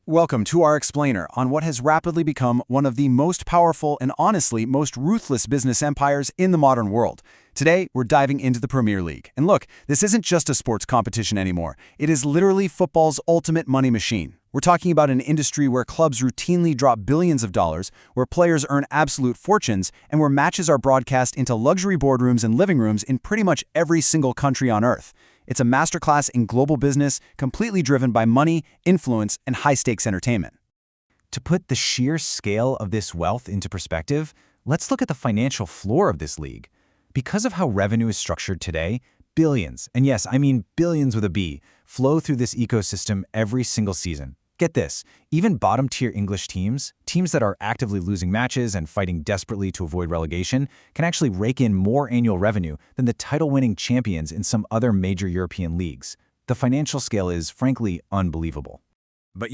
Welcome to our explainer on what has rapidly become one of the most powerful and honestly most ruthless business empires in the modern world. Today, we're diving into the Premier League. And look, this isn't just a sports competition anymore. It is literally football's ultimate money machine. We're talking about an industry where clubs routinely drop billions of dollars, where players earn absolute fortunes, and where matches are broadcast into luxury boardrooms and living rooms in pretty much every single country on Earth. It's a masterclass in global business, completely driven by money, influence, and high-stakes entertainment. To put the sheer scale of this wealth into perspective, let's look at the financial floor of this league. Because of how revenue is structured today, billions, and yes, I mean billions with a B, flow through this ecosystem every single season. Get this, even bottom-tier English teams that are actively losing matches and fighting desperately to avoid relegation, can actually rake in more annual revenue than the title-winning champions in some other major European leagues. The financial scale is, frankly, unbelievable. But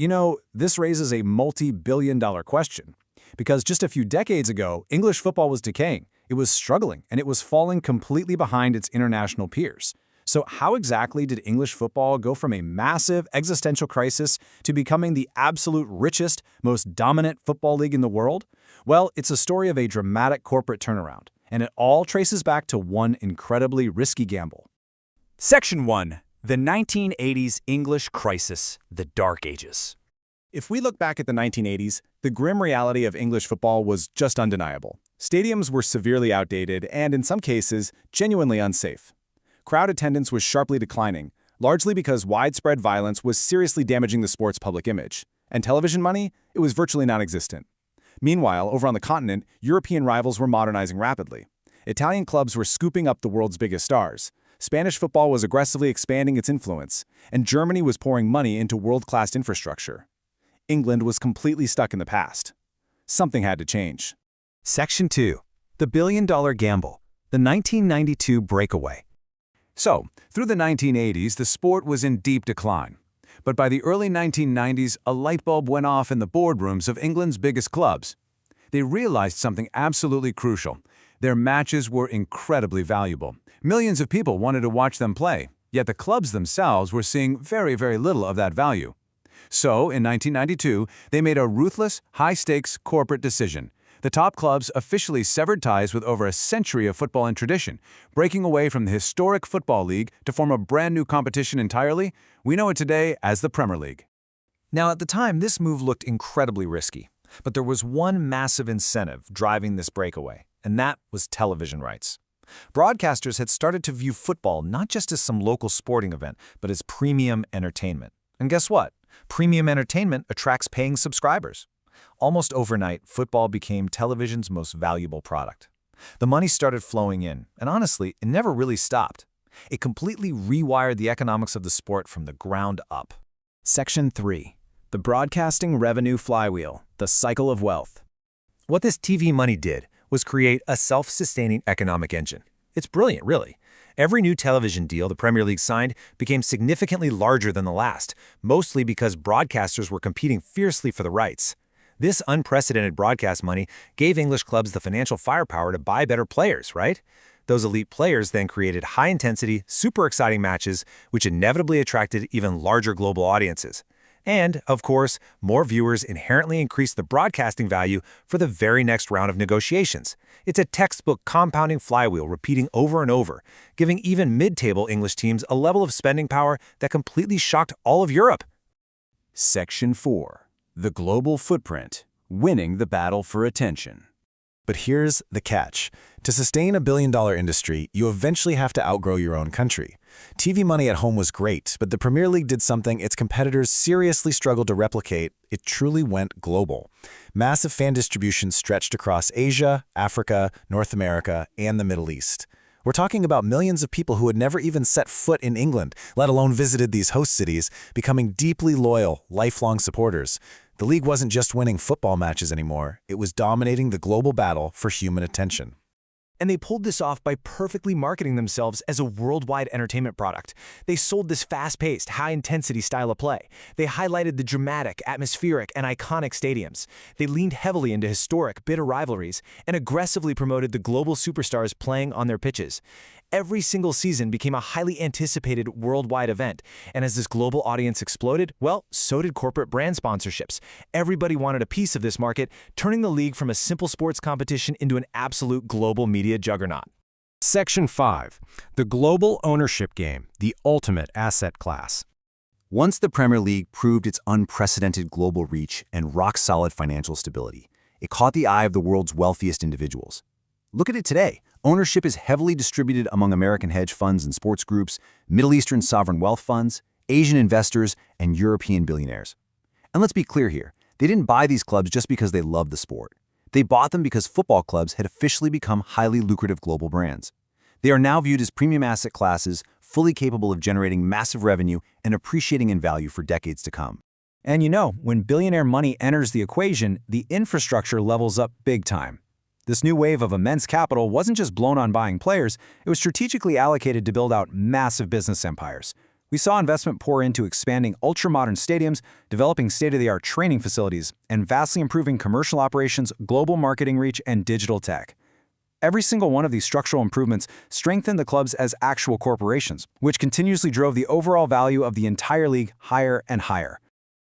this raises a multi-billion-dollar question. Because just a few decades ago, English football was decaying. It was struggling, and it was falling completely behind its international peers. So how exactly did English football go from a massive existential crisis to becoming the absolute richest, most dominant football league in the world? Well, it's a story of a dramatic corporate turnaround, and it all traces back to one incredibly risky gamble. Section 1. The 1980s English Crisis, the Dark Ages. If we look back at the 1980s, the grim reality of English football was just undeniable. Stadiums were severely outdated and, in some cases, genuinely unsafe. Crowd attendance was sharply declining, largely because widespread violence was seriously damaging the sport's public image. And television money? It was virtually non-existent. Meanwhile, over on the continent, European rivals were modernizing rapidly. Italian clubs were scooping up the world's biggest stars. Spanish football was aggressively expanding its influence, and Germany was pouring money into world-class infrastructure. England was completely stuck in the past. Something had to change. Section 2. The billion-dollar gamble. The 1992 breakaway. So, through the 1980s, the sport was in deep decline. But by the early 1990s, a light bulb went off in the boardrooms of England's biggest clubs. They realized something absolutely crucial. Their matches were incredibly valuable. Millions of people wanted to watch them play, yet the clubs themselves were seeing very, very little of that value. So, in 1992, they made a ruthless, high-stakes corporate decision. The top clubs officially severed ties with over a century of football and tradition, breaking away from the historic Football League to form a brand new competition entirely. We know it today as the Premier League. Now, at the time, this move looked incredibly risky. But there was one massive incentive driving this breakaway, and that was television rights. Broadcasters had started to view football not just as some local sporting event, but as premium entertainment. And guess what? Premium entertainment attracts paying subscribers. Almost overnight, football became television's most valuable product. The money started flowing in, and honestly, it never really stopped. It completely rewired the economics of the sport from the ground up. Section 3. The broadcasting revenue flywheel, the cycle of wealth. What this TV money did was create a self-sustaining economic engine. It's brilliant, really. Every new television deal the Premier League signed became significantly larger than the last, mostly because broadcasters were competing fiercely for the rights. This unprecedented broadcast money gave English clubs the financial firepower to buy better players, right? Those elite players then created high-intensity, super exciting matches, which inevitably attracted even larger global audiences. And, of course, more viewers inherently increased the broadcasting value for the very next round of negotiations. It's a textbook compounding flywheel repeating over and over, giving even mid-table English teams a level of spending power that completely shocked all of Europe. Section 4. The global footprint, winning the battle for attention. But here's the catch. To sustain a billion-dollar industry, you eventually have to outgrow your own country. TV money at home was great, but the Premier League did something its competitors seriously struggled to replicate. It truly went global. Massive fan distribution stretched across Asia, Africa, North America, and the Middle East. We're talking about millions of people who had never even set foot in England, let alone visited these host cities, becoming deeply loyal, lifelong supporters. The league wasn't just winning football matches anymore, it was dominating the global battle for human attention. And they pulled this off by perfectly marketing themselves as a worldwide entertainment product. They sold this fast-paced, high-intensity style of play. They highlighted the dramatic, atmospheric, and iconic stadiums. They leaned heavily into historic, bitter rivalries and aggressively promoted the global superstars playing on their pitches. Every single season became a highly anticipated worldwide event. And as this global audience exploded, well, so did corporate brand sponsorships. Everybody wanted a piece of this market, turning the league from a simple sports competition into an absolute global media juggernaut. Section 5. The Global Ownership Game, the Ultimate Asset Class. Once the Premier League proved its unprecedented global reach and rock-solid financial stability, it caught the eye of the world's wealthiest individuals. Look at it today. Ownership is heavily distributed among American hedge funds and sports groups, Middle Eastern sovereign wealth funds, Asian investors, and European billionaires. And let's be clear here, they didn't buy these clubs just because they loved the sport. They bought them because football clubs had officially become highly lucrative global brands. They are now viewed as premium asset classes, fully capable of generating massive revenue and appreciating in value for decades to come. And when billionaire money enters the equation, the infrastructure levels up big time. This new wave of immense capital wasn't just blown on buying players, it was strategically allocated to build out massive business empires. We saw investment pour into expanding ultra-modern stadiums, developing state-of-the-art training facilities, and vastly improving commercial operations, global marketing reach, and digital tech. Every single one of these structural improvements strengthened the clubs as actual corporations, which continuously drove the overall value of the entire league higher and higher.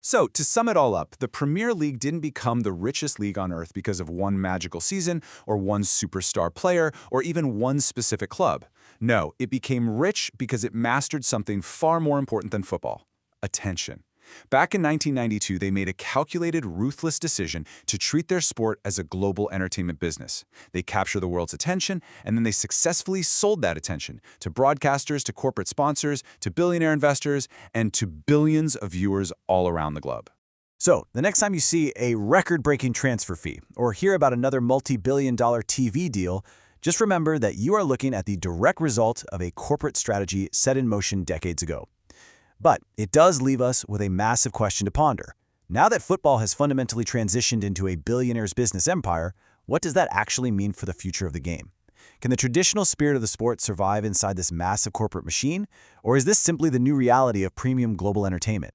So, to sum it all up, the Premier League didn't become the richest league on earth because of one magical season, or one superstar player, or even one specific club. No, it became rich because it mastered something far more important than football: attention. Back in 1992, they made a calculated, ruthless decision to treat their sport as a global entertainment business. They captured the world's attention, and then they successfully sold that attention to broadcasters, to corporate sponsors, to billionaire investors, and to billions of viewers all around the globe. So, the next time you see a record-breaking transfer fee or hear about another multi-billion-dollar TV deal, just remember that you are looking at the direct result of a corporate strategy set in motion decades ago. But it does leave us with a massive question to ponder. Now that football has fundamentally transitioned into a billionaire's business empire, what does that actually mean for the future of the game? Can the traditional spirit of the sport survive inside this massive corporate machine, or is this simply the new reality of premium global entertainment?